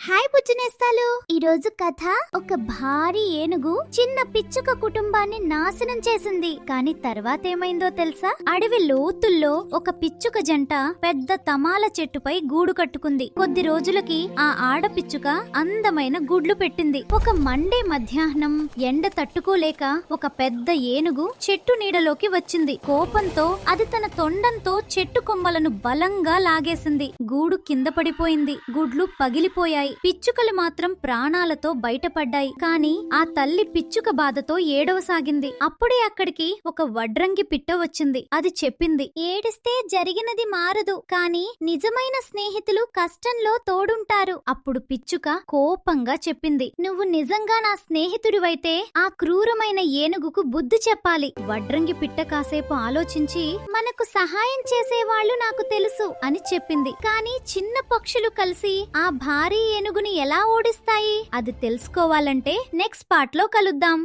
Hi బుజ్జినేస్తాలు. ఈరోజు కథ ఒక భారీ ఏనుగు చిన్న పిచ్చుక కుటుంబాన్ని నాశనం చేసింది. కానీ తర్వాత ఏమైందో తెలుసా? అడవి లోతుల్లో ఒక పిచ్చుక జంట పెద్ద తమాల చెట్టుపై గూడు కట్టుకుంది. కొద్ది రోజులకి ఆ ఆడపిచ్చుక అందమైన గుడ్లు పెట్టింది. ఒక మండే మధ్యాహ్నం ఎండ తట్టుకోలేక ఒక పెద్ద ఏనుగు చెట్టు నీడలోకి వచ్చింది. కోపంతో అది తన తొండంతో చెట్టు కొమ్మలను బలంగా లాగేసింది. గూడు కింద పడిపోయింది. గుడ్లు పగిలిపోయాయి. పిచ్చుకలు మాత్రం ప్రాణాలతో బయటపడ్డాయి. కాని ఆ తల్లి పిచ్చుక బాధతో ఏడవసాగింది. అప్పుడే అక్కడికి ఒక వడ్రంగి పిట్ట వచ్చింది. అది చెప్పింది, ఏడిస్తే జరిగినది మారదు, కాని నిజమైన స్నేహితులు కష్టంలో తోడుంటారు. అప్పుడు పిచ్చుక కోపంగా చెప్పింది, నువ్వు నిజంగా నా స్నేహితుడివైతే ఆ క్రూరమైన ఏనుగుకు బుద్ధి చెప్పాలి. వడ్రంగి పిట్ట కాసేపు ఆలోచించి, మనకు సహాయం చేసేవాళ్లు నాకు తెలుసు అని చెప్పింది. కాని చిన్న పక్షులు కలిసి ఆ భారీ ఏనుగుని ఎలా ఓడిస్తాయి? అది తెలుసుకోవాలంటే నెక్స్ట్ పార్ట్ లో కలుద్దాం.